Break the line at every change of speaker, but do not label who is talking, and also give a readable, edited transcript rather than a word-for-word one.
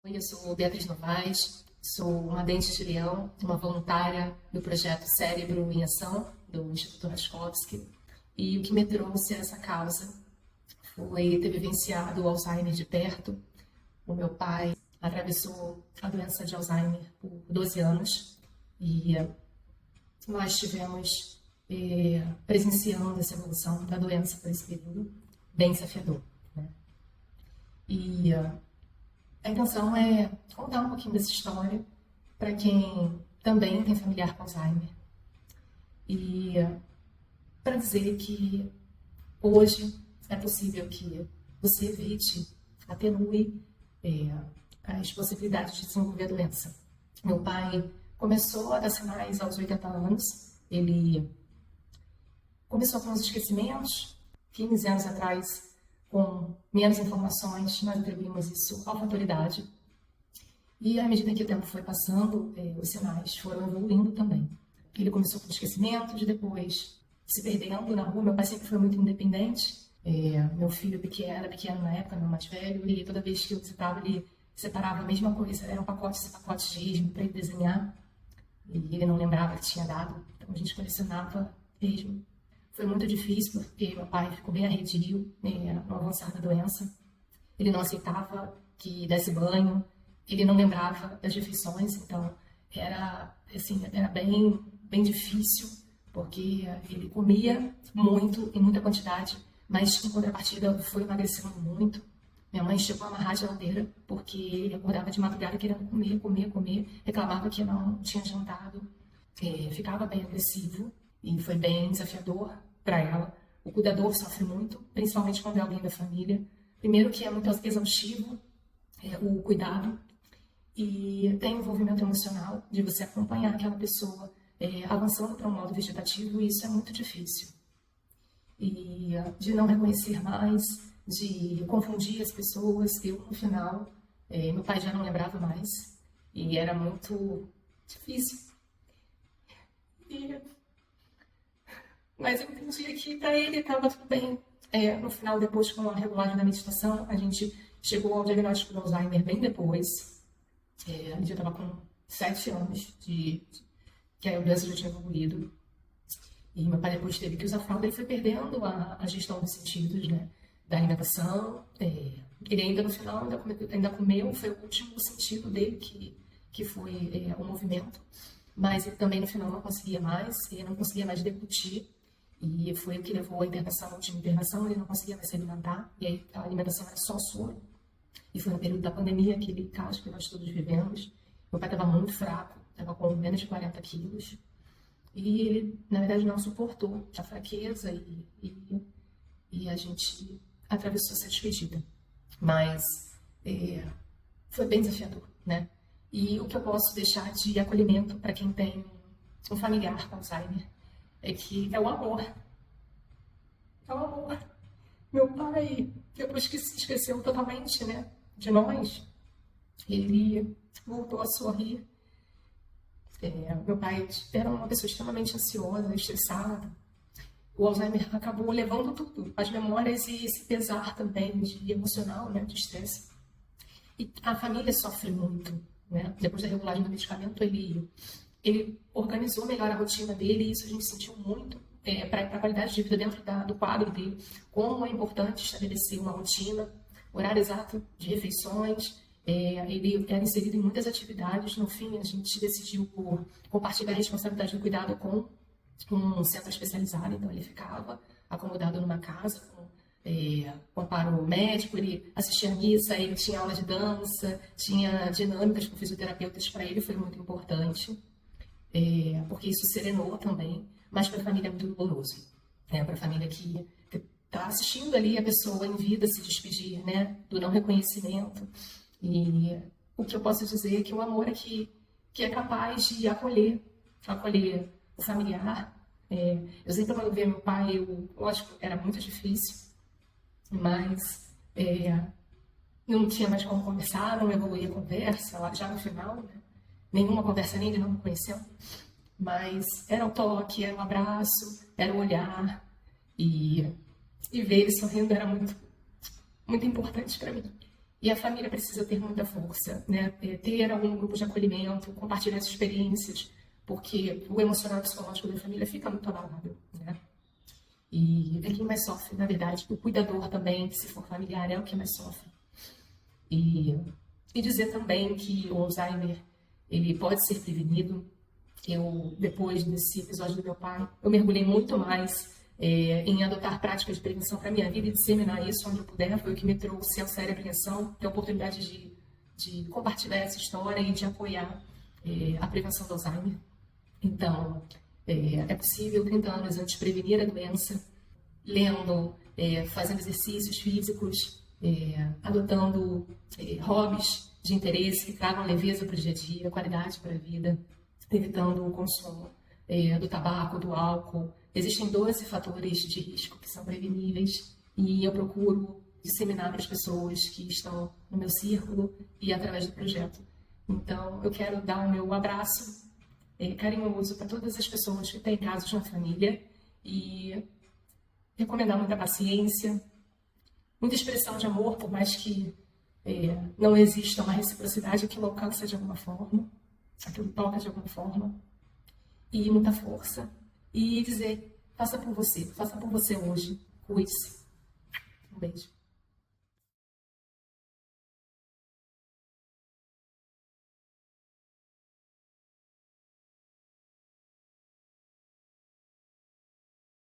Eu sou Beatriz Novaes, sou uma dente de leão, uma voluntária do projeto Cérebro em Ação, do Instituto Raschkowski. E o que me trouxe a essa causa foi ter vivenciado o Alzheimer de perto. O meu pai atravessou a doença de Alzheimer por 12 anos e nós estivemos presenciando essa evolução da doença por esse período bem desafiador, né? E a intenção é contar um pouquinho dessa história para quem também tem familiar com Alzheimer. E para dizer que hoje é possível que você evite, atenue as possibilidades de desenvolver a doença. Meu pai começou a dar sinais aos 80 anos. Ele começou com os esquecimentos. 15 anos atrás, com menos informações, nós atribuímos isso à fatalidade. E à medida que o tempo foi passando, os sinais foram evoluindo também. Ele começou com esquecimentos, depois se perdendo na rua. Meu pai sempre foi muito independente. Meu filho era pequeno na época, meu mais velho, e toda vez que eu visitava, ele separava a mesma coisa, eram pacotes e pacotes de esmo para ele desenhar. E ele não lembrava que tinha dado, então a gente colecionava esmo. Foi muito difícil, porque meu pai ficou bem arredio no avançar da doença. Ele não aceitava que desse banho, ele não lembrava das refeições, então era bem difícil, porque ele comia muito, em muita quantidade, mas em contrapartida foi emagrecendo muito. Minha mãe chegou a amarrar a geladeira, porque ele acordava de madrugada querendo comer, reclamava que não tinha jantado, ficava bem agressivo. E foi bem desafiador para ela. O cuidador sofre muito, principalmente quando é alguém da família. Primeiro que é muito exaustivo o cuidado, e tem envolvimento emocional de você acompanhar aquela pessoa avançando para um modo vegetativo, e isso é muito difícil. E de não reconhecer mais, de confundir as pessoas. Eu, no final, meu pai já não lembrava mais, e era muito difícil. Mas eu entendi que para ele estava tudo bem. No final, depois, com a regulagem da meditação, a gente chegou ao diagnóstico do Alzheimer bem depois. A gente já estava com 7 anos que a doença já tinha evoluído. E meu pai depois teve que usar fralda. Ele foi perdendo a gestão dos sentidos, né, da alimentação. Ele ainda no final ainda comeu, foi o último sentido dele que foi o movimento. Mas ele também no final não conseguia mais, ele não conseguia mais deglutir. E foi o que levou à internação, a última internação. Ele não conseguia mais se alimentar, e aí a alimentação era só soro. E foi no período da pandemia, aquele caos que nós todos vivemos. Meu pai estava muito fraco, estava com menos de 40 quilos. E ele, na verdade, não suportou a fraqueza e a gente atravessou essa despedida. Mas foi bem desafiador, né? E o que eu posso deixar de acolhimento para quem tem um familiar com Alzheimer é que é o amor. É o amor. Meu pai, depois que se esqueceu totalmente, né, de nós, ele voltou a sorrir. Meu pai era uma pessoa extremamente ansiosa, estressada. O Alzheimer acabou levando tudo, as memórias e esse pesar também de emocional, né, de estresse. E a família sofre muito, né? Depois da regulagem do medicamento, ele organizou melhor a rotina dele, e isso a gente sentiu muito para a qualidade de vida dentro do quadro dele. Como é importante estabelecer uma rotina, horário exato de refeições. Ele era inserido em muitas atividades. No fim, a gente decidiu por compartilhar a responsabilidade do cuidado com um centro especializado. Então, ele ficava acomodado numa casa com amparo médico. Ele assistia a missa, ele tinha aula de dança, tinha dinâmicas com fisioterapeutas. Para ele foi muito importante, porque isso serenou também, mas para a família é muito doloroso. Para a família que está assistindo ali a pessoa em vida se despedir, né, do não reconhecimento. E o que eu posso dizer é que o amor é que é capaz de acolher o familiar. Eu sempre, quando via meu pai, lógico, era muito difícil, mas não tinha mais como conversar, não evoluía a conversa, lá já no final, né? Nenhuma conversa, nem ele não me conheceu, mas era o toque, era o abraço, era o olhar, e ver ele sorrindo era muito, muito importante para mim. E a família precisa ter muita força, né? Ter algum grupo de acolhimento, compartilhar as experiências, porque o emocional e o psicológico da família fica muito abalado, né? E é quem mais sofre, na verdade. O cuidador também, se for familiar, é o que mais sofre. E dizer também que o Alzheimer, ele pode ser prevenido. Eu, depois desse episódio do meu pai, eu mergulhei muito mais em adotar práticas de prevenção para minha vida e disseminar isso onde eu puder. Foi o que me trouxe a séria prevenção, ter a oportunidade de compartilhar essa história e de apoiar a prevenção do Alzheimer. Então, é possível 30 anos antes prevenir a doença, lendo, fazendo exercícios físicos, adotando hobbies de interesse que tragam leveza para o dia a dia, qualidade para a vida, evitando o consumo do tabaco, do álcool. Existem 12 fatores de risco que são preveníveis e eu procuro disseminar para as pessoas que estão no meu círculo e através do projeto. Então, eu quero dar o meu abraço carinhoso para todas as pessoas que têm casos na família e recomendar muita paciência, muita expressão de amor, por mais que não exista uma reciprocidade, aquilo alcança de alguma forma, aquilo toca de alguma forma, e muita força. E dizer, faça por você hoje, cuide-se. Um beijo.